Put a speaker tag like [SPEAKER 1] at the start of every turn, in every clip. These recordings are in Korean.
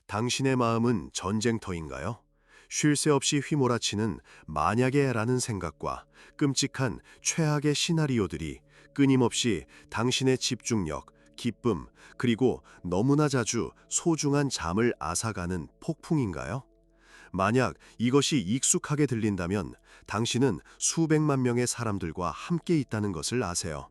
[SPEAKER 1] 당신의 마음은 전쟁터인가요? 쉴 새 없이 휘몰아치는 만약에라는 생각과 끔찍한 최악의 시나리오들이 끊임없이 당신의 집중력, 기쁨, 그리고 너무나 자주 소중한 잠을 앗아가는 폭풍인가요? 만약 이것이 익숙하게 들린다면 당신은 수백만 명의 사람들과 함께 있다는 것을 아세요.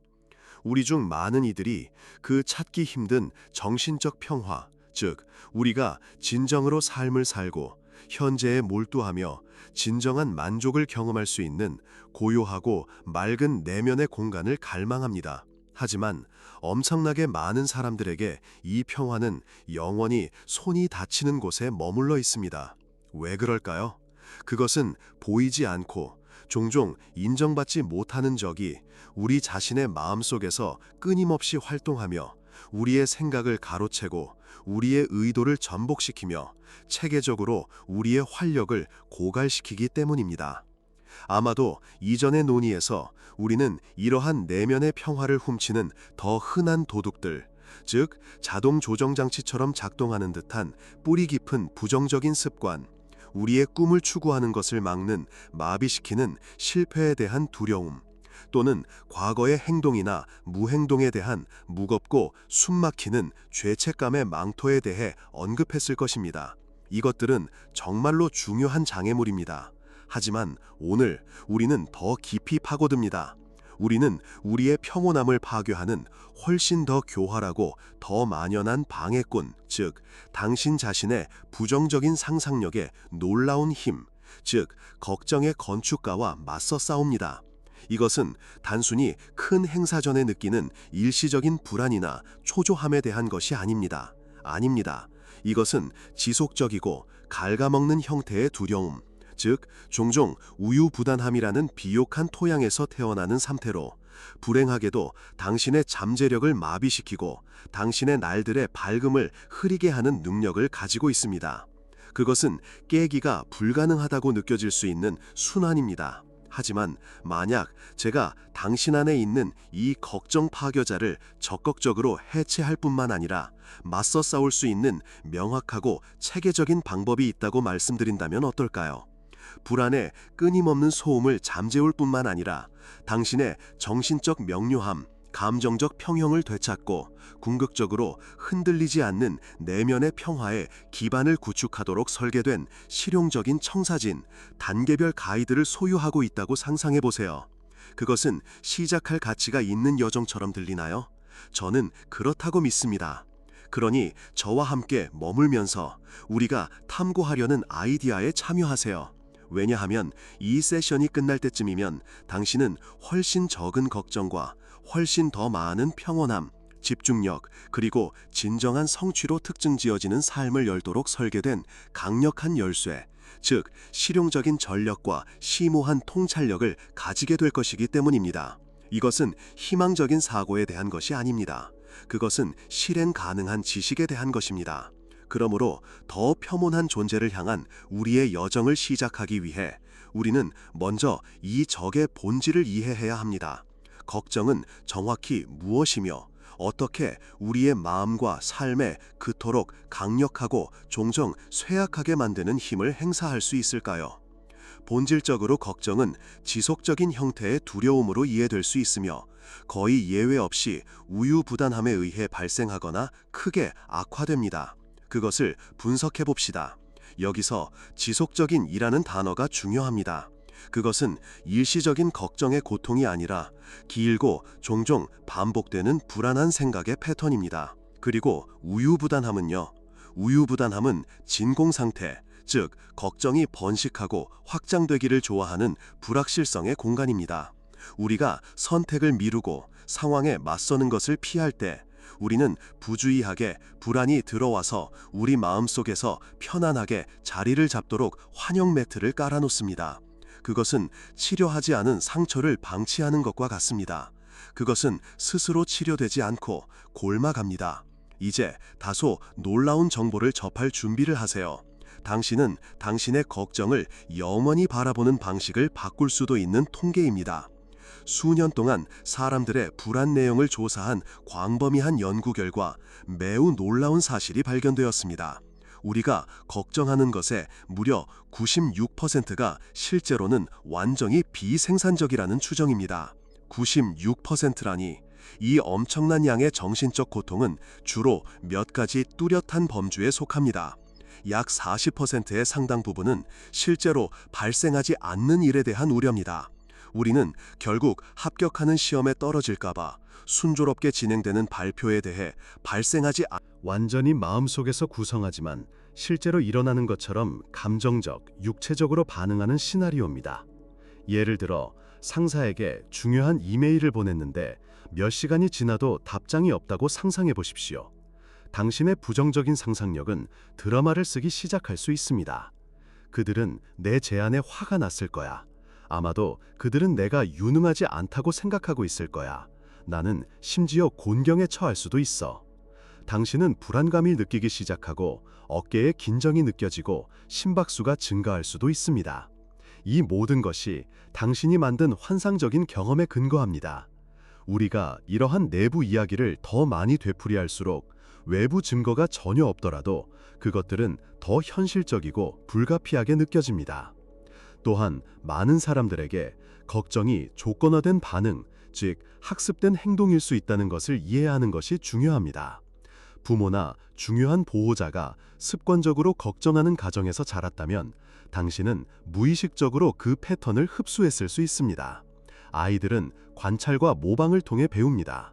[SPEAKER 1] 우리 중 많은 이들이 그 찾기 힘든 정신적 평화, 즉 우리가 진정으로 삶을 살고 현재에 몰두하며 진정한 만족을 경험할 수 있는 고요하고 맑은 내면의 공간을 갈망합니다. 하지만 엄청나게 많은 사람들에게 이 평화는 영원히 손이 닿치는 곳에 머물러 있습니다. 왜 그럴까요? 그것은 보이지 않고 종종 인정받지 못하는 적이 우리 자신의 마음속에서 끊임없이 활동하며 우리의 생각을 가로채고 우리의 의도를 전복시키며 체계적으로 우리의 활력을 고갈시키기 때문입니다. 아마도 이전의 논의에서 우리는 이러한 내면의 평화를 훔치는 더 흔한 도둑들, 즉 자동 조정장치처럼 작동하는 듯한 뿌리 깊은 부정적인 습관, 우리의 꿈을 추구하는 것을 막는 마비시키는 실패에 대한 두려움, 또는 과거의 행동이나 무행동에 대한 무겁고 숨막히는 죄책감의 망토에 대해 언급했을 것입니다. 이것들은 정말로 중요한 장애물입니다. 하지만 오늘 우리는 더 깊이 파고듭니다. 우리는 우리의 평온함을 파괴하는 훨씬 더 교활하고 더 만연한 방해꾼, 즉 당신 자신의 부정적인 상상력의 놀라운 힘, 즉 걱정의 건축가와 맞서 싸웁니다. 이것은 단순히 큰 행사 전에 느끼는 일시적인 불안이나 초조함에 대한 것이 아닙니다. 이것은 지속적이고 갉아먹는 형태의 두려움, 즉 종종 우유부단함이라는 비옥한 토양에서 태어나는 상태로 불행하게도 당신의 잠재력을 마비시키고 당신의 날들의 밝음을 흐리게 하는 능력을 가지고 있습니다. 그것은 깨기가 불가능하다고 느껴질 수 있는 순환입니다. 하지만 만약 제가 당신 안에 있는 이 걱정 파괴자를 적극적으로 해체할 뿐만 아니라 맞서 싸울 수 있는 명확하고 체계적인 방법이 있다고 말씀드린다면 어떨까요? 불안의 끊임없는 소음을 잠재울 뿐만 아니라 당신의 정신적 명료함, 감정적 평형을 되찾고 궁극적으로 흔들리지 않는 내면의 평화의 기반을 구축하도록 설계된 실용적인 청사진, 단계별 가이드를 소유하고 있다고 상상해 보세요. 그것은 시작할 가치가 있는 여정처럼 들리나요? 저는 그렇다고 믿습니다. 그러니 저와 함께 머물면서 우리가 탐구하려는 아이디어에 참여하세요. 왜냐하면 이 세션이 끝날 때쯤이면 당신은 훨씬 적은 걱정과 훨씬 더 많은 평온함, 집중력, 그리고 진정한 성취로 특징지어지는 삶을 열도록 설계된 강력한 열쇠, 즉 실용적인 전력과 심오한 통찰력을 가지게 될 것이기 때문입니다. 이것은 희망적인 사고에 대한 것이 아닙니다. 그것은 실행 가능한 지식에 대한 것입니다. 그러므로 더 평온한 존재를 향한 우리의 여정을 시작하기 위해 우리는 먼저 이 적의 본질을 이해해야 합니다. 걱정은 정확히 무엇이며 어떻게 우리의 마음과 삶에 그토록 강력하고 종종 쇠약하게 만드는 힘을 행사할 수 있을까요? 본질적으로 걱정은 지속적인 형태의 두려움으로 이해될 수 있으며 거의 예외 없이 우유부단함에 의해 발생하거나 크게 악화됩니다. 그것을 분석해 봅시다. 여기서 지속적인 이라는 단어가 중요합니다. 그것은 일시적인 걱정의 고통이 아니라 길고 종종 반복되는 불안한 생각의 패턴입니다. 그리고 우유부단함은요. 우유부단함은 진공 상태, 즉 걱정이 번식하고 확장되기를 좋아하는 불확실성의 공간입니다. 우리가 선택을 미루고 상황에 맞서는 것을 피할 때 우리는 부주의하게 불안이 들어와서 우리 마음속에서 편안하게 자리를 잡도록 환영 매트를 깔아놓습니다. 그것은 치료하지 않은 상처를 방치하는 것과 같습니다. 그것은 스스로 치료되지 않고 골마갑니다. 이제 다소 놀라운 정보를 접할 준비를 하세요. 당신은 당신의 걱정을 영원히 바라보는 방식을 바꿀 수도 있는 통계입니다. 수년 동안 사람들의 불안 내용을 조사한 광범위한 연구 결과 매우 놀라운 사실이 발견되었습니다. 우리가 걱정하는 것의 무려 96%가 실제로는 완전히 비생산적이라는 추정입니다. 96%라니 이 엄청난 양의 정신적 고통은 주로 몇 가지 뚜렷한 범주에 속합니다. 약 40%의 상당 부분은 실제로 발생하지 않는 일에 대한 우려입니다. 우리는 결국 합격하는 시험에 떨어질까봐 순조롭게 진행되는 발표에 대해 발생하지 완전히 마음속에서 구성하지만 실제로 일어나는 것처럼 감정적, 육체적으로 반응하는 시나리오입니다. 예를 들어 상사에게 중요한 이메일을 보냈는데 몇 시간이 지나도 답장이 없다고 상상해 보십시오. 당신의 부정적인 상상력은 드라마를 쓰기 시작할 수 있습니다. 그들은 내 제안에 화가 났을 거야. 아마도 그들은 내가 유능하지 않다고 생각하고 있을 거야. 나는 심지어 곤경에 처할 수도 있어. 당신은 불안감을 느끼기 시작하고 어깨에 긴장이 느껴지고 심박수가 증가할 수도 있습니다. 이 모든 것이 당신이 만든 환상적인 경험에 근거합니다. 우리가 이러한 내부 이야기를 더 많이 되풀이할수록 외부 증거가 전혀 없더라도 그것들은 더 현실적이고 불가피하게 느껴집니다. 또한 많은 사람들에게 걱정이 조건화된 반응, 즉 학습된 행동일 수 있다는 것을 이해하는 것이 중요합니다. 부모나 중요한 보호자가 습관적으로 걱정하는 가정에서 자랐다면 당신은 무의식적으로 그 패턴을 흡수했을 수 있습니다. 아이들은 관찰과 모방을 통해 배웁니다.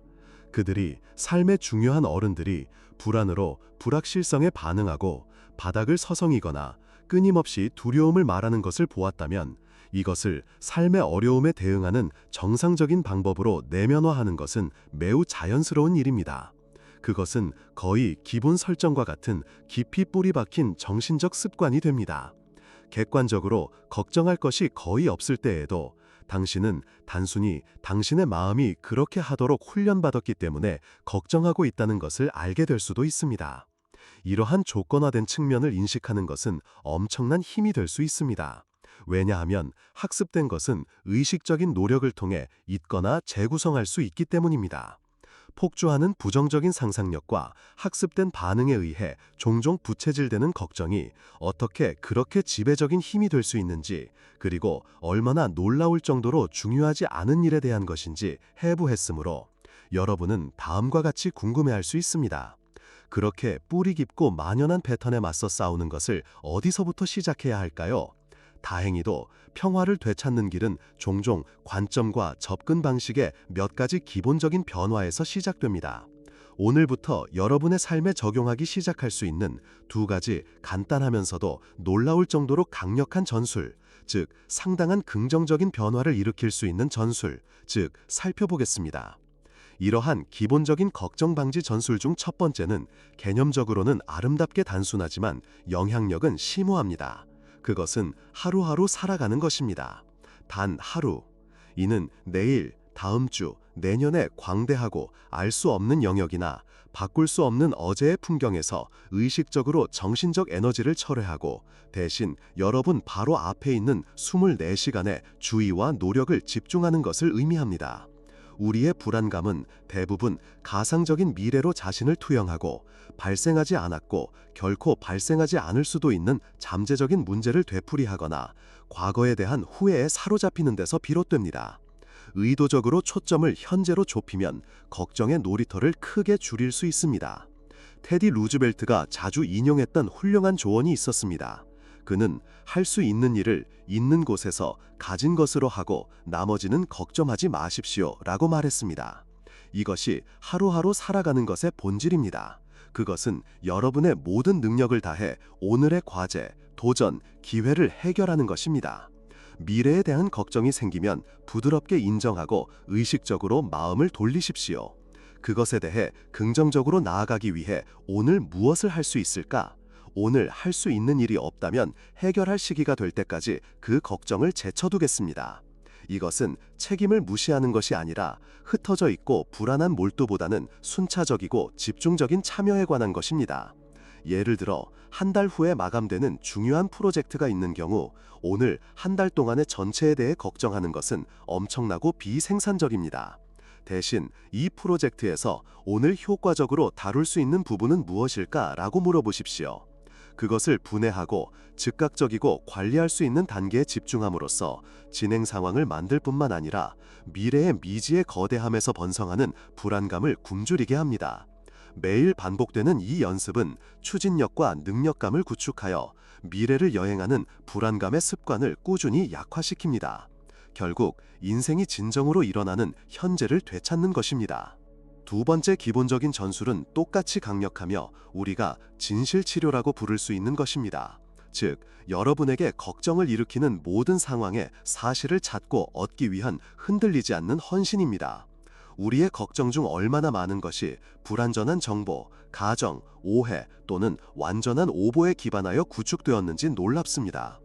[SPEAKER 1] 그들이 삶의 중요한 어른들이 불안으로 불확실성에 반응하고 바닥을 서성이거나 끊임없이 두려움을 말하는 것을 보았다면 이것을 삶의 어려움에 대응하는 정상적인 방법으로 내면화하는 것은 매우 자연스러운 일입니다. 그것은 거의 기본 설정과 같은 깊이 뿌리 박힌 정신적 습관이 됩니다. 객관적으로 걱정할 것이 거의 없을 때에도 당신은 단순히 당신의 마음이 그렇게 하도록 훈련받았기 때문에 걱정하고 있다는 것을 알게 될 수도 있습니다. 이러한 조건화된 측면을 인식하는 것은 엄청난 힘이 될 수 있습니다. 왜냐하면 학습된 것은 의식적인 노력을 통해 잊거나 재구성할 수 있기 때문입니다. 폭주하는 부정적인 상상력과 학습된 반응에 의해 종종 부채질되는 걱정이 어떻게 그렇게 지배적인 힘이 될 수 있는지, 그리고 얼마나 놀라울 정도로 중요하지 않은 일에 대한 것인지 해부했으므로 여러분은 다음과 같이 궁금해할 수 있습니다. 그렇게 뿌리 깊고 만연한 패턴에 맞서 싸우는 것을 어디서부터 시작해야 할까요? 다행히도 평화를 되찾는 길은 종종 관점과 접근 방식의 몇 가지 기본적인 변화에서 시작됩니다. 오늘부터 여러분의 삶에 적용하기 시작할 수 있는 두 가지 간단하면서도 놀라울 정도로 강력한 전술, 즉 상당한 긍정적인 변화를 일으킬 수 있는 전술, 즉 살펴보겠습니다. 이러한 기본적인 걱정 방지 전술 중 첫 번째는 개념적으로는 아름답게 단순하지만 영향력은 심오합니다. 그것은 하루하루 살아가는 것입니다. 단 하루. 이는 내일, 다음 주, 내년에 광대하고 알 수 없는 영역이나 바꿀 수 없는 어제의 풍경에서 의식적으로 정신적 에너지를 철회하고 대신 여러분 바로 앞에 있는 24시간의 주의와 노력을 집중하는 것을 의미합니다. 우리의 불안감은 대부분 가상적인 미래로 자신을 투영하고 발생하지 않았고 결코 발생하지 않을 수도 있는 잠재적인 문제를 되풀이하거나 과거에 대한 후회에 사로잡히는 데서 비롯됩니다. 의도적으로 초점을 현재로 좁히면 걱정의 놀이터를 크게 줄일 수 있습니다. 테디 루즈벨트가 자주 인용했던 훌륭한 조언이 있었습니다. 그는 할 수 있는 일을 있는 곳에서 가진 것으로 하고 나머지는 걱정하지 마십시오 라고 말했습니다. 이것이 하루하루 살아가는 것의 본질입니다. 그것은 여러분의 모든 능력을 다해 오늘의 과제, 도전, 기회를 해결하는 것입니다. 미래에 대한 걱정이 생기면 부드럽게 인정하고 의식적으로 마음을 돌리십시오. 그것에 대해 긍정적으로 나아가기 위해 오늘 무엇을 할 수 있을까? 오늘 할 수 있는 일이 없다면 해결할 시기가 될 때까지 그 걱정을 제쳐두겠습니다. 이것은 책임을 무시하는 것이 아니라 흩어져 있고 불안한 몰두보다는 순차적이고 집중적인 참여에 관한 것입니다. 예를 들어 한 달 후에 마감되는 중요한 프로젝트가 있는 경우 오늘 한 달 동안의 전체에 대해 걱정하는 것은 엄청나고 비생산적입니다. 대신 이 프로젝트에서 오늘 효과적으로 다룰 수 있는 부분은 무엇일까? 라고 물어보십시오. 그것을 분해하고 즉각적이고 관리할 수 있는 단계에 집중함으로써 진행 상황을 만들 뿐만 아니라 미래의 미지의 거대함에서 번성하는 불안감을 굶주리게 합니다. 매일 반복되는 이 연습은 추진력과 능력감을 구축하여 미래를 여행하는 불안감의 습관을 꾸준히 약화시킵니다. 결국 인생이 진정으로 일어나는 현재를 되찾는 것입니다. 두 번째 기본적인 전술은 똑같이 강력하며 우리가 진실치료라고 부를 수 있는 것입니다. 즉, 여러분에게 걱정을 일으키는 모든 상황에 사실을 찾고 얻기 위한 흔들리지 않는 헌신입니다. 우리의 걱정 중 얼마나 많은 것이 불완전한 정보, 가정, 오해 또는 완전한 오보에 기반하여 구축되었는지 놀랍습니다.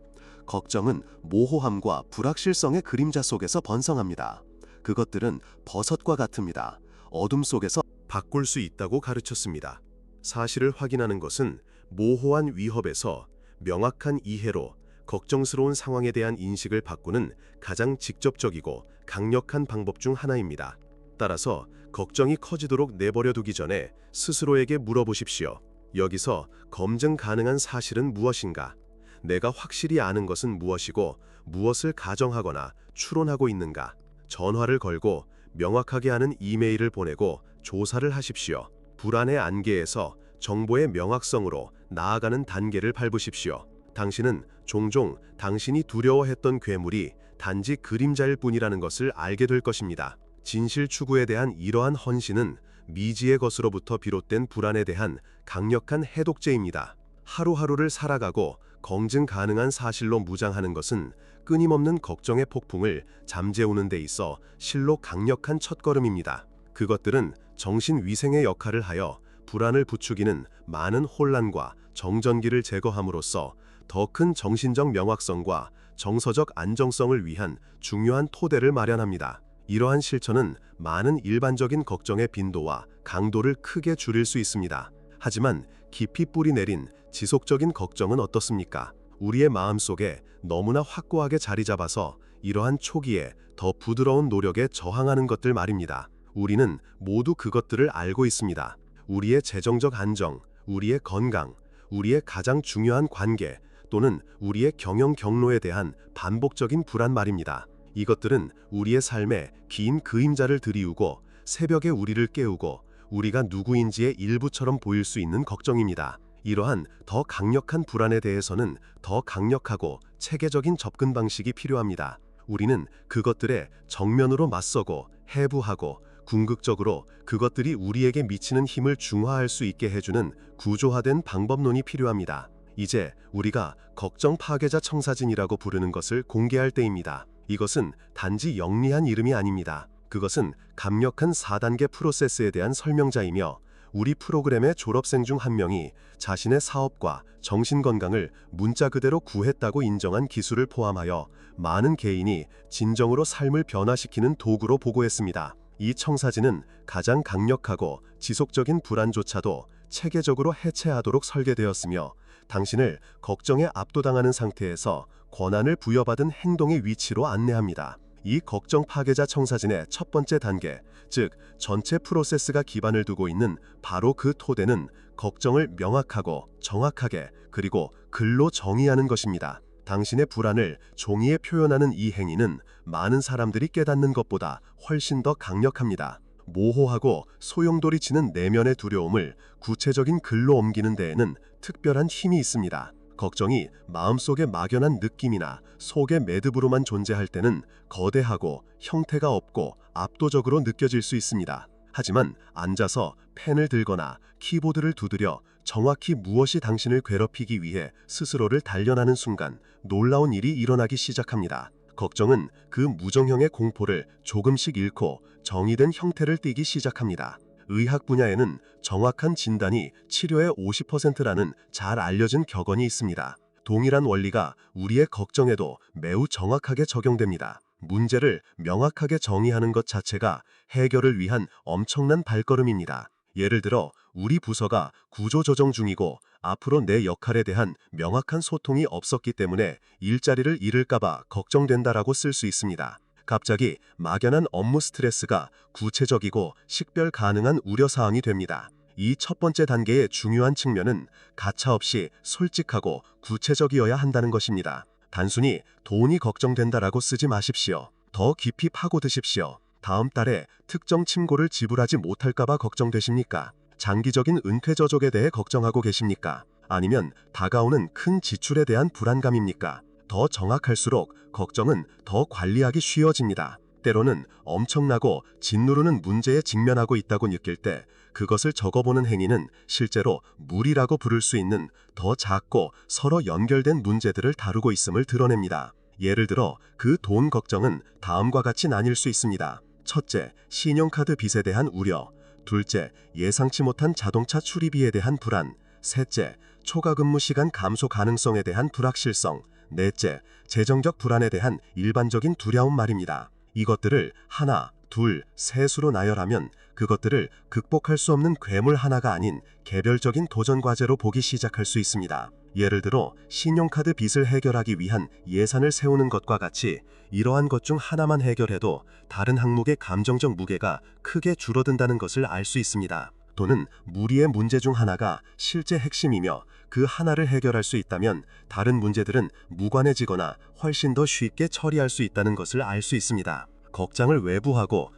[SPEAKER 1] 걱정은 모호함과 불확실성의 그림자 속에서 번성합니다. 그것들은 버섯과 같습니다. 어둠 속에서 바꿀 수 있다고 가르쳤습니다. 사실을 확인하는 것은 모호한 위협에서 명확한 이해로 걱정스러운 상황에 대한 인식을 바꾸는 가장 직접적이고 강력한 방법 중 하나입니다. 따라서 걱정이 커지도록 내버려 두기 전에 스스로에게 물어보십시오. 여기서 검증 가능한 사실은 무엇인가? 내가 확실히 아는 것은 무엇이고 무엇을 가정하거나 추론하고 있는가? 전화를 걸고 명확하게 하는 이메일을 보내고 조사를 하십시오. 불안의 안개에서 정보의 명확성으로 나아가는 단계를 밟으십시오. 당신은 종종 당신이 두려워했던 괴물이 단지 그림자일 뿐이라는 것을 알게 될 것입니다. 진실 추구에 대한 이러한 헌신은 미지의 것으로부터 비롯된 불안에 대한 강력한 해독제입니다. 하루하루를 살아가고 검증 가능한 사실로 무장하는 것은 끊임없는 걱정의 폭풍을 잠재우는 데 있어 실로 강력한 첫걸음입니다. 그것들은 정신위생의 역할을 하여 불안을 부추기는 많은 혼란과 정전기를 제거함으로써 더 큰 정신적 명확성과 정서적 안정성을 위한 중요한 토대를 마련합니다. 이러한 실천은 많은 일반적인 걱정의 빈도와 강도를 크게 줄일 수 있습니다. 하지만 깊이 뿌리 내린 지속적인 걱정은 어떻습니까? 우리의 마음속에 너무나 확고하게 자리 잡아서 이러한 초기에 더 부드러운 노력에 저항하는 것들 말입니다. 우리는 모두 그것들을 알고 있습니다. 우리의 재정적 안정, 우리의 건강, 우리의 가장 중요한 관계 또는 우리의 경영 경로에 대한 반복적인 불안 말입니다. 이것들은 우리의 삶에 긴 그림자를 들이우고 새벽에 우리를 깨우고 우리가 누구인지의 일부처럼 보일 수 있는 걱정입니다. 이러한 더 강력한 불안에 대해서는 더 강력하고 체계적인 접근 방식이 필요합니다. 우리는 그것들에 정면으로 맞서고 해부하고 궁극적으로 그것들이 우리에게 미치는 힘을 중화할 수 있게 해주는 구조화된 방법론이 필요합니다. 이제 우리가 걱정 파괴자 청사진이라고 부르는 것을 공개할 때입니다. 이것은 단지 영리한 이름이 아닙니다. 그것은 강력한 4단계 프로세스에 대한 설명자이며 우리 프로그램의 졸업생 중 한 명이 자신의 사업과 정신건강을 문자 그대로 구했다고 인정한 기술을 포함하여 많은 개인이 진정으로 삶을 변화시키는 도구로 보고했습니다. 이 청사진은 가장 강력하고 지속적인 불안조차도 체계적으로 해체하도록 설계되었으며 당신을 걱정에 압도당하는 상태에서 권한을 부여받은 행동의 위치로 안내합니다. 이 걱정 파괴자 청사진의 첫 번째 단계, 즉 전체 프로세스가 기반을 두고 있는 바로 그 토대는 걱정을 명확하고 정확하게 그리고 글로 정의하는 것입니다. 당신의 불안을 종이에 표현하는 이 행위는 많은 사람들이 깨닫는 것보다 훨씬 더 강력합니다. 모호하고 소용돌이치는 내면의 두려움을 구체적인 글로 옮기는 데에는 특별한 힘이 있습니다. 걱정이 마음속의 막연한 느낌이나 속의 매듭으로만 존재할 때는 거대하고 형태가 없고 압도적으로 느껴질 수 있습니다. 하지만 앉아서 펜을 들거나 키보드를 두드려 정확히 무엇이 당신을 괴롭히기 위해 스스로를 단련하는 순간 놀라운 일이 일어나기 시작합니다. 걱정은 그 무정형의 공포를 조금씩 잃고 정의된 형태를 띠기 시작합니다. 의학 분야에는 정확한 진단이 치료의 50%라는 잘 알려진 격언이 있습니다. 동일한 원리가 우리의 걱정에도 매우 정확하게 적용됩니다. 문제를 명확하게 정의하는 것 자체가 해결을 위한 엄청난 발걸음입니다. 예를 들어 우리 부서가 구조조정 중이고 앞으로 내 역할에 대한 명확한 소통이 없었기 때문에 일자리를 잃을까봐 걱정된다라고 쓸 수 있습니다. 갑자기 막연한 업무 스트레스가 구체적이고 식별 가능한 우려사항이 됩니다.
[SPEAKER 2] 이 첫 번째 단계의 중요한 측면은 가차없이 솔직하고 구체적이어야 한다는 것입니다. 단순히 돈이 걱정된다라고 쓰지 마십시오. 더 깊이 파고드십시오. 다음 달에 특정 친구를 지불하지 못할까봐 걱정되십니까? 장기적인 은퇴 저족에 대해 걱정하고 계십니까? 아니면 다가오는 큰 지출에 대한 불안감입니까? 더 정확할수록 걱정은 더 관리하기 쉬워집니다. 때로는 엄청나고 짓누르는 문제에 직면하고 있다고 느낄 때 그것을 적어보는 행위는 실제로 무리라고 부를 수 있는 더 작고 서로 연결된 문제들을 다루고 있음을 드러냅니다. 예를 들어 그 돈 걱정은 다음과 같이 나뉠 수 있습니다. 첫째, 신용카드 빚에 대한 우려. 둘째, 예상치 못한 자동차 수리비에 대한 불안. 셋째, 초과 근무 시간 감소 가능성에 대한 불확실성. 넷째, 재정적 불안에 대한 일반적인 두려움 말입니다. 이것들을 하나, 둘, 셋으로 나열하면 그것들을 극복할 수 없는 괴물 하나가 아닌 개별적인 도전 과제로 보기 시작할 수 있습니다. 예를 들어 신용카드 빚을 해결하기 위한 예산을 세우는 것과 같이 이러한 것 중 하나만 해결해도 다른 항목의 감정적 무게가 크게 줄어든다는 것을 알 수 있습니다. 또는 무리의 문제 중 하나가 실제 핵심이며 그 하나를 해결할 수 있다면 다른 문제들은 무관해지거나 훨씬 더 쉽게 처리할 수 있다는 것을 알 수 있습니다. 걱정을 외부하고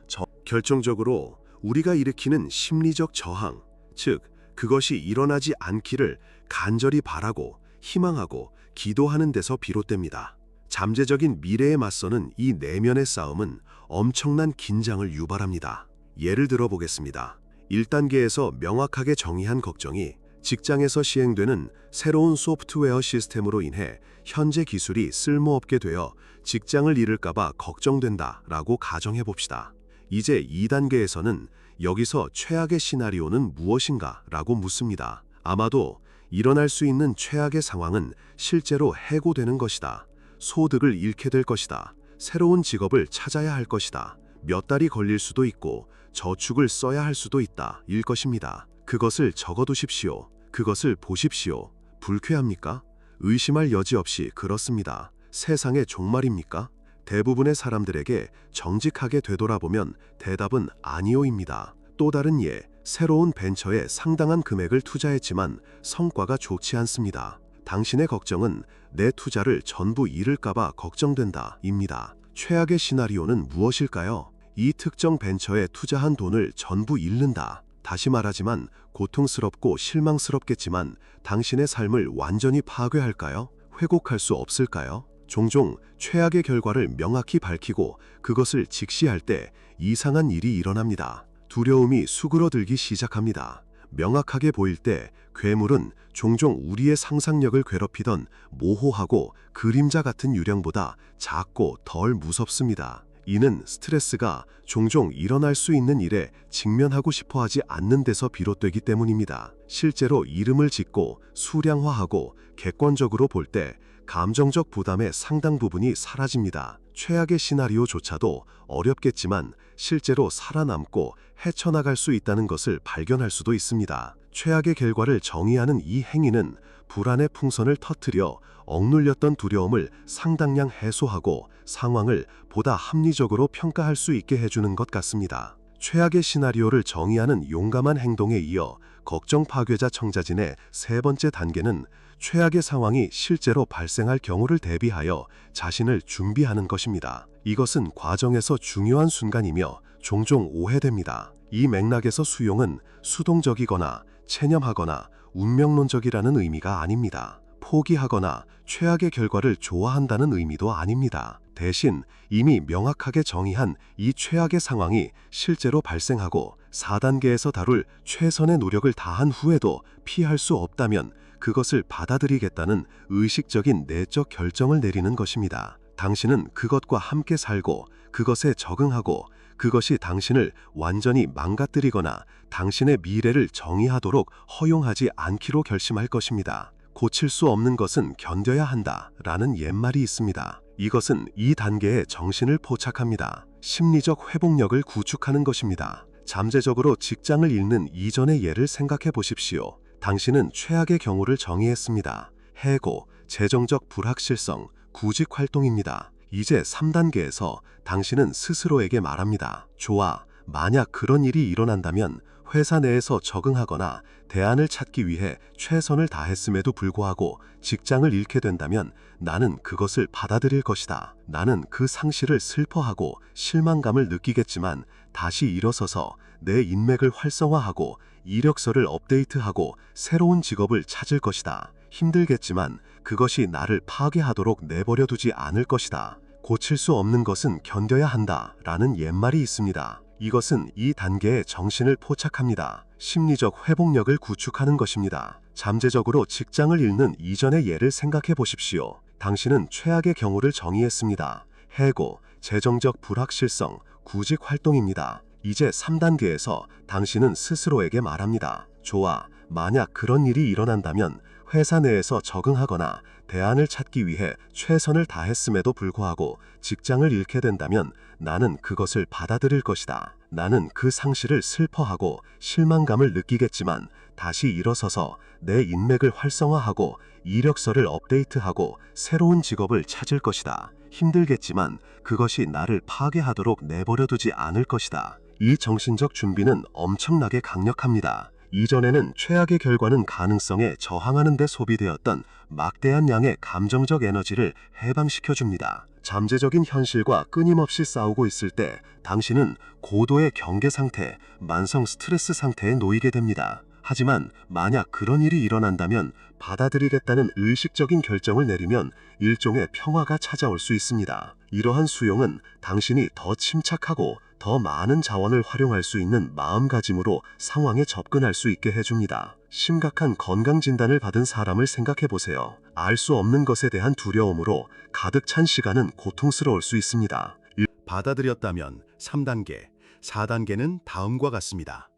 [SPEAKER 1] 결정적으로 우리가 일으키는 심리적 저항, 즉 그것이 일어나지 않기를 간절히 바라고 희망하고 기도하는 데서 비롯됩니다. 잠재적인 미래에 맞서는 이 내면의 싸움은 엄청난 긴장을 유발합니다. 예를 들어 보겠습니다. 1단계에서 명확하게 정의한 걱정이 직장에서 시행되는 새로운 소프트웨어 시스템으로 인해 현재 기술이 쓸모없게 되어 직장을 잃을까봐 걱정된다라고 가정해 봅시다. 이제 2단계에서는 여기서 최악의 시나리오는 무엇인가 라고 묻습니다. 아마도 일어날 수 있는 최악의 상황은 실제로 해고되는 것이다. 소득을 잃게 될 것이다. 새로운 직업을 찾아야 할 것이다. 몇 달이 걸릴 수도 있고 저축을 써야 할 수도 있다. 일 것입니다. 그것을 적어두십시오. 그것을 보십시오. 불쾌합니까? 의심할 여지 없이 그렇습니다. 세상의 종말입니까? 대부분의 사람들에게 정직하게 되돌아보면 대답은 아니오입니다. 또 다른 예, 새로운 벤처에 상당한 금액을 투자했지만 성과가 좋지 않습니다. 당신의 걱정은 내 투자를 전부 잃을까봐 걱정된다 입니다. 최악의 시나리오는 무엇일까요? 이 특정 벤처에 투자한 돈을 전부 잃는다. 다시 말하지만 고통스럽고 실망스럽겠지만 당신의 삶을 완전히 파괴할까요? 회복할 수 없을까요? 종종 최악의 결과를 명확히 밝히고 그것을 직시할 때 이상한 일이 일어납니다. 두려움이 수그러들기 시작합니다. 명확하게 보일 때 괴물은 종종 우리의 상상력을 괴롭히던 모호하고 그림자 같은 유령보다 작고 덜 무섭습니다. 이는 스트레스가 종종 일어날 수 있는 일에 직면하고 싶어 하지 않는 데서 비롯되기 때문입니다. 실제로 이름을 짓고 수량화하고 객관적으로 볼 때 감정적 부담의 상당 부분이 사라집니다. 최악의 시나리오조차도 어렵겠지만 실제로 살아남고 헤쳐나갈 수 있다는 것을 발견할 수도 있습니다. 최악의 결과를 정의하는 이 행위는 불안의 풍선을 터뜨려 억눌렸던 두려움을 상당량 해소하고 상황을 보다 합리적으로 평가할 수 있게 해주는 것 같습니다. 최악의 시나리오를 정의하는 용감한 행동에 이어 걱정 파괴자 청자진의 세 번째 단계는 최악의 상황이 실제로 발생할 경우를 대비하여 자신을 준비하는 것입니다. 이것은 과정에서 중요한 순간이며 종종 오해됩니다. 이 맥락에서 수용은 수동적이거나 체념하거나 운명론적이라는 의미가 아닙니다. 포기하거나 최악의 결과를 좋아한다는 의미도 아닙니다. 대신 이미 명확하게 정의한 이 최악의 상황이 실제로 발생하고 4단계에서 다룰 최선의 노력을 다한 후에도 피할 수 없다면 그것을 받아들이겠다는 의식적인 내적 결정을 내리는 것입니다. 당신은 그것과 함께 살고 그것에 적응하고 그것이 당신을 완전히 망가뜨리거나 당신의 미래를 정의하도록 허용하지 않기로 결심할 것입니다. 고칠 수 없는 것은 견뎌야 한다 라는 옛말이 있습니다. 이것은 이 단계에 정신을 포착합니다. 심리적 회복력을 구축하는 것입니다. 잠재적으로 직장을 잃는 이전의 예를 생각해 보십시오. 당신은 최악의 경우를 정의했습니다. 해고, 재정적 불확실성, 구직 활동입니다. 이제 3단계에서 당신은 스스로에게 말합니다. 좋아, 만약 그런 일이 일어난다면
[SPEAKER 2] 회사 내에서 적응하거나 대안을 찾기 위해 최선을 다했음에도 불구하고 직장을 잃게 된다면 나는 그것을 받아들일 것이다. 나는 그 상실을 슬퍼하고 실망감을 느끼겠지만 다시 일어서서 내 인맥을 활성화하고 이력서를 업데이트하고 새로운 직업을 찾을 것이다. 힘들겠지만 그것이 나를 파괴하도록 내버려 두지 않을 것이다. 고칠 수 없는 것은 견뎌야 한다. 라는 옛말이 있습니다. 이것은 이 단계의 정신을 포착합니다. 심리적 회복력을 구축하는 것입니다. 잠재적으로 직장을 잃는 이전의 예를 생각해 보십시오. 당신은 최악의 경우를 정의했습니다. 해고, 재정적 불확실성, 구직 활동입니다. 이제 3단계에서 당신은 스스로에게 말합니다. 좋아, 만약 그런 일이 일어난다면 회사 내에서 적응하거나 대안을 찾기 위해 최선을 다했음에도 불구하고 직장을 잃게 된다면 나는 그것을 받아들일 것이다. 나는 그 상실을 슬퍼하고 실망감을 느끼겠지만 다시 일어서서 내 인맥을 활성화하고 이력서를 업데이트하고 새로운 직업을 찾을 것이다. 힘들겠지만 그것이 나를 파괴하도록 내버려두지 않을 것이다. 이 정신적 준비는 엄청나게 강력합니다. 이전에는 최악의 결과는 가능성에 저항하는 데 소비되었던 막대한 양의 감정적 에너지를 해방시켜줍니다. 잠재적인 현실과 끊임없이 싸우고 있을 때 당신은 고도의 경계 상태, 만성 스트레스 상태에 놓이게 됩니다. 하지만 만약 그런 일이 일어난다면 받아들이겠다는 의식적인 결정을 내리면 일종의 평화가 찾아올 수 있습니다. 이러한 수용은 당신이 더 침착하고 더 많은 자원을 활용할 수 있는 마음가짐으로 상황에 접근할 수 있게 해줍니다. 심각한 건강진단을 받은 사람을 생각해 보세요. 알 수 없는 것에 대한 두려움으로 가득 찬 시간은 고통스러울 수 있습니다.
[SPEAKER 1] 받아들였다면 3단계, 4단계는 다음과 같습니다.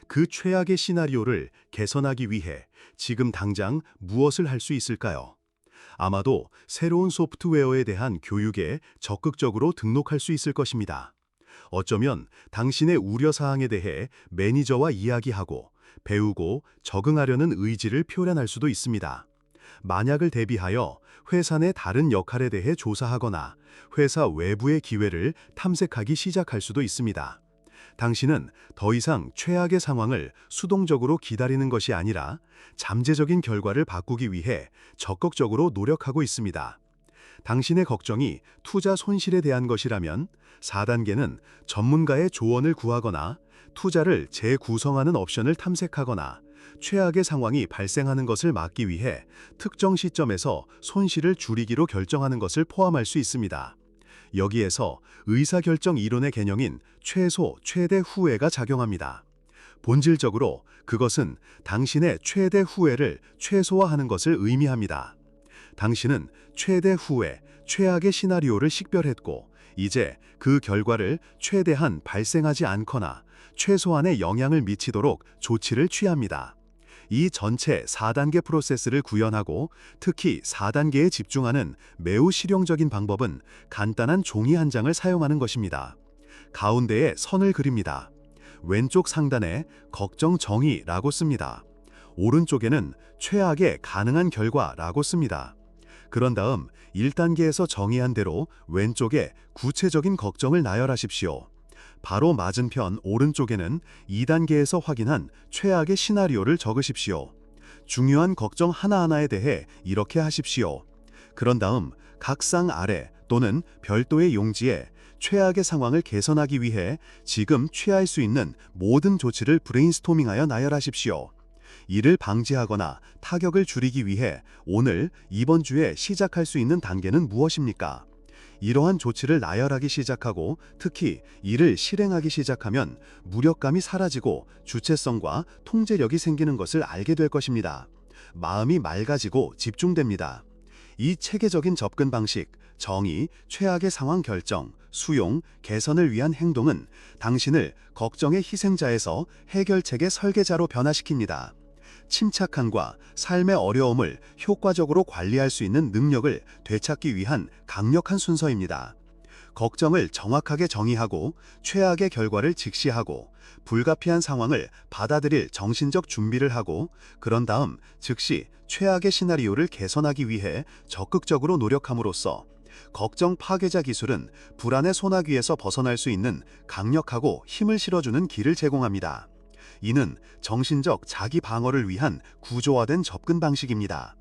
[SPEAKER 1] 그 최악의 시나리오를 개선하기 위해 지금 당장 무엇을 할 수 있을까요? 아마도 새로운 소프트웨어에 대한 교육에 적극적으로 등록할 수 있을 것입니다. 어쩌면 당신의 우려사항에 대해 매니저와 이야기하고 배우고 적응하려는 의지를 표현할 수도 있습니다. 만약을 대비하여 회사 내 다른 역할에 대해 조사하거나 회사 외부의 기회를 탐색하기 시작할 수도 있습니다. 당신은 더 이상 최악의 상황을 수동적으로 기다리는 것이 아니라 잠재적인 결과를 바꾸기 위해 적극적으로 노력하고 있습니다. 당신의 걱정이 투자 손실에 대한 것이라면 4단계는 전문가의 조언을 구하거나 투자를 재구성하는 옵션을 탐색하거나 최악의 상황이 발생하는 것을 막기 위해 특정 시점에서 손실을 줄이기로 결정하는 것을 포함할 수 있습니다. 여기에서 의사결정 이론의 개념인 최소, 최대 후회가 작용합니다. 본질적으로 그것은 당신의 최대 후회를 최소화하는 것을 의미합니다. 당신은 최대 후회, 최악의 시나리오를 식별했고 이제 그 결과를 최대한 발생하지 않거나 최소한의 영향을 미치도록 조치를 취합니다. 이 전체 4단계 프로세스를 구현하고 특히 4단계에 집중하는 매우 실용적인 방법은 간단한 종이 한 장을 사용하는 것입니다. 가운데에 선을 그립니다. 왼쪽 상단에 걱정 정의라고 씁니다. 오른쪽에는 최악의 가능한 결과라고 씁니다. 그런 다음 1단계에서 정의한 대로 왼쪽에 구체적인 걱정을 나열하십시오. 바로 맞은편 오른쪽에는 2단계에서 확인한 최악의 시나리오를 적으십시오. 중요한 걱정 하나하나에 대해 이렇게 하십시오. 그런 다음 각 쌍 아래 또는 별도의 용지에 최악의 상황을 개선하기 위해 지금 취할 수 있는 모든 조치를 브레인스토밍하여 나열하십시오. 이를 방지하거나 타격을 줄이기 위해 오늘, 이번 주에 시작할 수 있는 단계는 무엇입니까? 이러한 조치를 나열하기 시작하고 특히 이를 실행하기 시작하면 무력감이 사라지고 주체성과 통제력이 생기는 것을 알게 될 것입니다. 마음이 맑아지고 집중됩니다. 이 체계적인 접근 방식, 정의, 최악의 상황 결정, 수용, 개선을 위한 행동은 당신을 걱정의 희생자에서 해결책의 설계자로 변화시킵니다. 침착함과 삶의 어려움을 효과적으로 관리할 수 있는 능력을 되찾기 위한 강력한 순서입니다. 걱정을 정확하게 정의하고 최악의 결과를 직시하고 불가피한 상황을 받아들일 정신적 준비를 하고 그런 다음 즉시 최악의 시나리오를 개선하기 위해 적극적으로 노력함으로써 걱정 파괴자 기술은 불안의 소나기에서 벗어날 수 있는 강력하고 힘을 실어주는 길을 제공합니다.
[SPEAKER 3] 이는 정신적 자기 방어를 위한 구조화된 접근 방식입니다.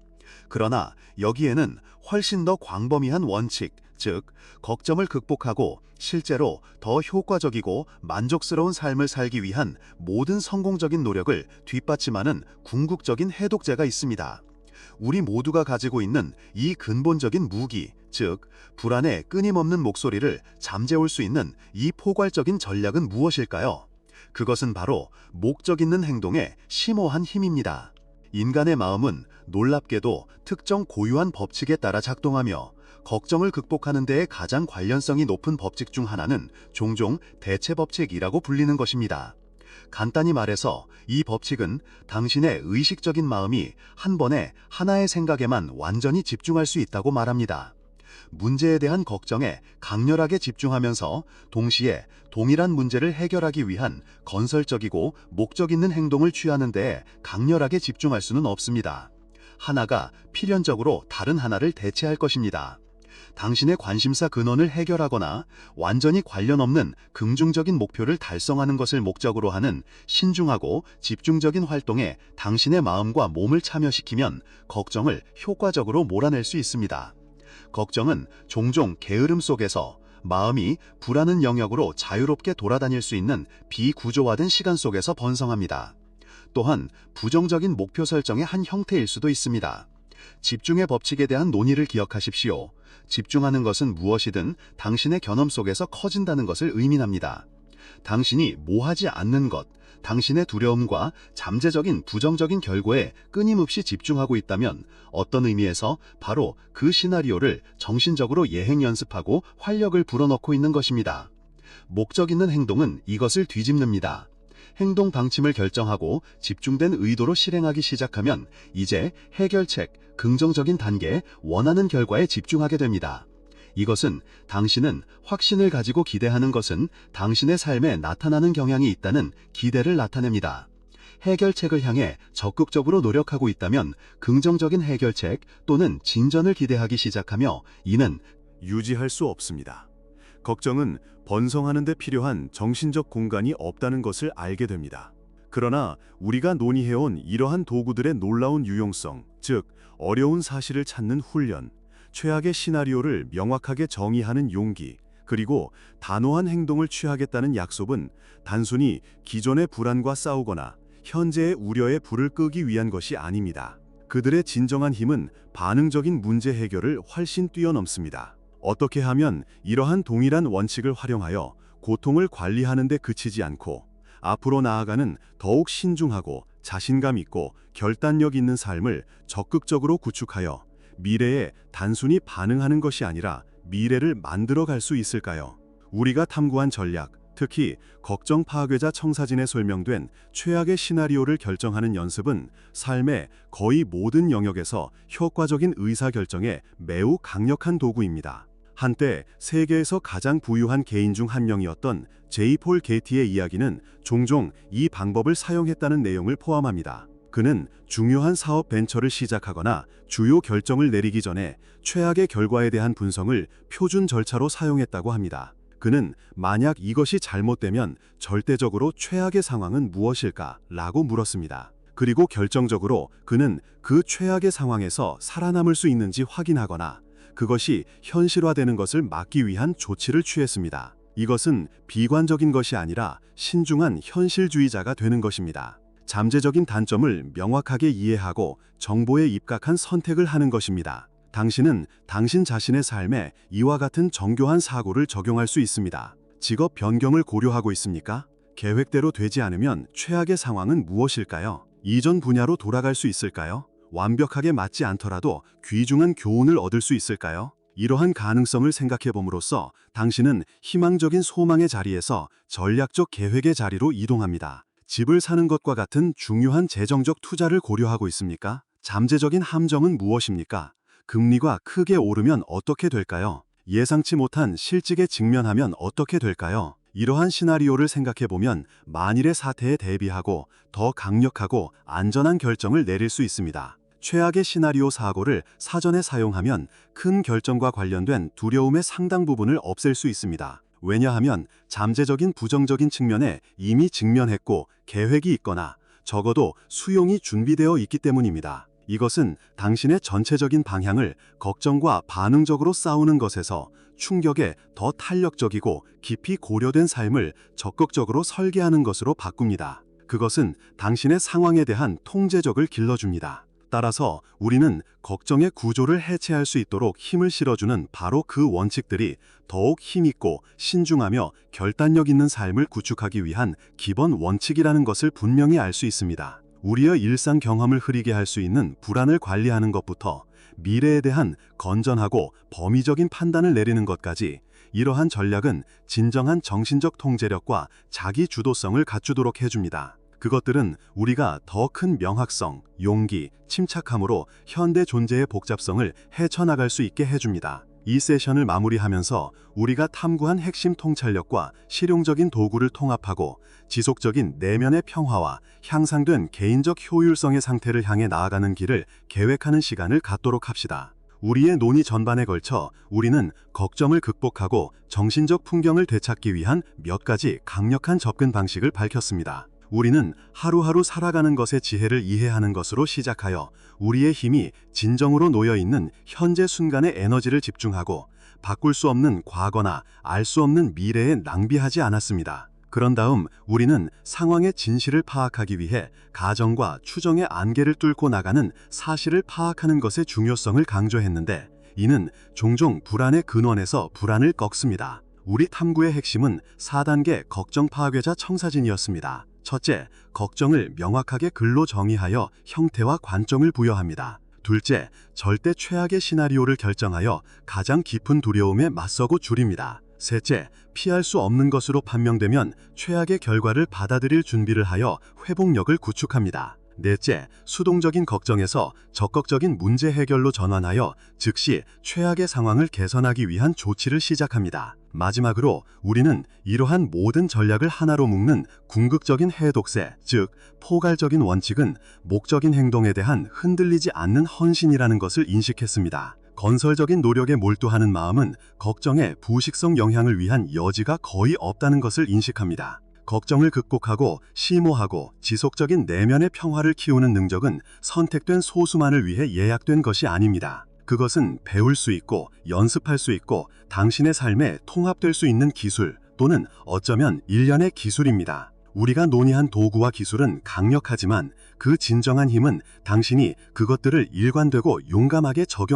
[SPEAKER 3] 그러나 여기에는 훨씬 더 광범위한 원칙, 즉 걱정을 극복하고 실제로 더 효과적이고 만족스러운 삶을 살기 위한 모든 성공적인 노력을 뒷받침하는 궁극적인 해독제가 있습니다. 우리 모두가 가지고 있는 이 근본적인 무기, 즉 불안의 끊임없는 목소리를 잠재울 수 있는 이 포괄적인 전략은 무엇일까요? 그것은 바로 목적 있는 행동의 심오한 힘입니다. 인간의 마음은 놀랍게도 특정 고유한 법칙에 따라 작동하며 걱정을 극복하는 데에 가장 관련성이 높은 법칙 중 하나는 종종 대체 법칙이라고 불리는 것입니다. 간단히 말해서 이 법칙은 당신의 의식적인 마음이 한 번에 하나의 생각에만 완전히 집중할 수 있다고 말합니다. 문제에 대한 걱정에 강렬하게 집중하면서 동시에 동일한 문제를 해결하기 위한 건설적이고 목적 있는 행동을 취하는 데에 강렬하게 집중할 수는 없습니다. 하나가 필연적으로 다른 하나를 대체할 것입니다. 당신의 관심사 근원을 해결하거나 완전히 관련 없는 긍정적인 목표를 달성하는 것을 목적으로 하는 신중하고 집중적인 활동에 당신의 마음과 몸을 참여시키면 걱정을 효과적으로 몰아낼 수 있습니다. 걱정은 종종 게으름 속에서 마음이 불안한 영역으로 자유롭게 돌아다닐 수 있는 비구조화된 시간 속에서 번성합니다. 또한 부정적인 목표 설정의 한 형태일 수도 있습니다. 집중의 법칙에 대한 논의를 기억하십시오. 집중하는 것은 무엇이든 당신의 견험 속에서 커진다는 것을 의미합니다. 당신이 뭐하지 않는 것, 당신의 두려움과 잠재적인 부정적인 결과에 끊임없이 집중하고 있다면 어떤 의미에서 바로 그 시나리오를 정신적으로 예행 연습하고 활력을 불어넣고 있는 것입니다. 목적 있는 행동은 이것을 뒤집습니다. 행동 방침을 결정하고 집중된 의도로 실행하기 시작하면 이제 해결책, 긍정적인 단계에 원하는 결과에 집중하게 됩니다. 이것은 당신은 확신을 가지고 기대하는 것은 당신의 삶에 나타나는 경향이 있다는 기대를 나타냅니다. 해결책을 향해 적극적으로 노력하고 있다면 긍정적인 해결책 또는 진전을 기대하기 시작하며 이는
[SPEAKER 1] 유지할 수 없습니다. 걱정은 번성하는 데 필요한 정신적 공간이 없다는 것을 알게 됩니다. 그러나 우리가 논의해온 이러한 도구들의 놀라운 유용성, 즉 어려운 사실을 찾는 훈련, 최악의 시나리오를 명확하게 정의하는 용기, 그리고 단호한 행동을 취하겠다는 약속은 단순히 기존의 불안과 싸우거나 현재의 우려에 불을 끄기 위한 것이 아닙니다. 그들의 진정한 힘은 반응적인 문제 해결을 훨씬 뛰어넘습니다. 어떻게 하면 이러한 동일한 원칙을 활용하여 고통을 관리하는 데 그치지 않고 앞으로 나아가는 더욱 신중하고 자신감 있고 결단력 있는 삶을 적극적으로 구축하여 미래에 단순히 반응하는 것이 아니라 미래를 만들어갈 수 있을까요? 우리가 탐구한 전략, 특히 걱정 파괴자 청사진에 설명된 최악의 시나리오를 결정하는 연습은 삶의 거의 모든 영역에서 효과적인 의사결정에 매우 강력한 도구입니다. 한때 세계에서 가장 부유한 개인 중 한 명이었던 제이 폴 게티의 이야기는 종종 이 방법을 사용했다는 내용을 포함합니다. 그는 중요한 사업 벤처를 시작하거나 주요 결정을 내리기 전에 최악의 결과에 대한 분석을 표준 절차로 사용했다고 합니다. 그는 만약 이것이 잘못되면 절대적으로 최악의 상황은 무엇일까? 라고 물었습니다. 그리고 결정적으로 그는 그 최악의 상황에서 살아남을 수 있는지 확인하거나 그것이 현실화되는 것을 막기 위한 조치를 취했습니다. 이것은 비관적인 것이 아니라 신중한 현실주의자가 되는 것입니다. 잠재적인 단점을 명확하게 이해하고 정보에 입각한 선택을 하는 것입니다. 당신은 당신 자신의 삶에 이와 같은 정교한 사고를 적용할 수 있습니다. 직업 변경을 고려하고 있습니까? 계획대로 되지 않으면 최악의 상황은 무엇일까요? 이전 분야로 돌아갈 수 있을까요? 완벽하게 맞지 않더라도 귀중한 교훈을 얻을 수 있을까요? 이러한 가능성을 생각해 봄으로써 당신은 희망적인 소망의 자리에서 전략적 계획의 자리로 이동합니다. 집을 사는 것과 같은 중요한 재정적 투자를 고려하고 있습니까? 잠재적인 함정은 무엇입니까? 금리가 크게 오르면 어떻게 될까요? 예상치 못한 실직에 직면하면 어떻게 될까요? 이러한 시나리오를 생각해보면 만일의 사태에 대비하고 더 강력하고 안전한 결정을 내릴 수 있습니다. 최악의 시나리오 사고를 사전에 사용하면 큰 결정과 관련된 두려움의 상당 부분을 없앨 수 있습니다.
[SPEAKER 3] 왜냐하면 잠재적인 부정적인 측면에 이미 직면했고 계획이 있거나 적어도 수용이 준비되어 있기 때문입니다. 이것은 당신의 전체적인 방향을 걱정과 반응적으로 싸우는 것에서 충격에 더 탄력적이고 깊이 고려된 삶을 적극적으로 설계하는 것으로 바꿉니다. 그것은 당신의 상황에 대한 통제력을 길러줍니다. 따라서 우리는 걱정의 구조를 해체할 수 있도록 힘을 실어주는 바로 그 원칙들이 더욱 힘있고 신중하며 결단력 있는 삶을 구축하기 위한 기본 원칙이라는 것을 분명히 알 수 있습니다. 우리의 일상 경험을 흐리게 할 수 있는 불안을 관리하는 것부터 미래에 대한 건전하고 범위적인 판단을 내리는 것까지, 이러한 전략은 진정한 정신적 통제력과 자기 주도성을 갖추도록 해줍니다. 그것들은 우리가 더 큰 명확성, 용기, 침착함으로 현대 존재의 복잡성을 헤쳐나갈 수 있게 해줍니다. 이 세션을 마무리하면서 우리가 탐구한 핵심 통찰력과 실용적인 도구를 통합하고 지속적인 내면의 평화와 향상된 개인적 효율성의 상태를 향해 나아가는 길을 계획하는 시간을 갖도록 합시다. 우리의 논의 전반에 걸쳐 우리는 걱정을 극복하고 정신적 풍경을 되찾기 위한 몇 가지 강력한 접근 방식을 밝혔습니다. 우리는 하루하루 살아가는 것의 지혜를 이해하는 것으로 시작하여 우리의 힘이 진정으로 놓여있는 현재 순간의 에너지를 집중하고 바꿀 수 없는 과거나 알 수 없는 미래에 낭비하지 않았습니다. 그런 다음 우리는 상황의 진실을 파악하기 위해 가정과 추정의 안개를 뚫고 나가는 사실을 파악하는 것의 중요성을 강조했는데, 이는 종종 불안의 근원에서 불안을 꺾습니다. 우리 탐구의 핵심은 4단계 걱정 파괴자 청사진이었습니다. 첫째, 걱정을 명확하게 글로 정의하여 형태와 관점을 부여합니다. 둘째, 절대 최악의 시나리오를 결정하여 가장 깊은 두려움에 맞서고 줄입니다. 셋째, 피할 수 없는 것으로 판명되면 최악의 결과를 받아들일 준비를 하여 회복력을 구축합니다. 넷째, 수동적인 걱정에서 적극적인 문제 해결로 전환하여 즉시 최악의 상황을 개선하기 위한 조치를 시작합니다. 마지막으로 우리는 이러한 모든 전략을 하나로 묶는 궁극적인 해독세, 즉 포괄적인 원칙은 목적인 행동에 대한 흔들리지 않는 헌신이라는 것을 인식했습니다. 건설적인 노력에 몰두하는 마음은 걱정의 부식성 영향을 위한 여지가 거의 없다는 것을 인식합니다. 걱정을 극복하고 심오하고 지속적인 내면의 평화를 키우는 능력은 선택된 소수만을 위해 예약된 것이 아닙니다. 그것은 배울 수 있고 연습할 수 있고 당신의 삶에 통합될 수 있는 기술, 또는 어쩌면 일련의 기술입니다. 우리가 논의한 도구와 기술은 강력하지만 그 진정한 힘은 당신이 그것들을 일관되고 용감하게 적용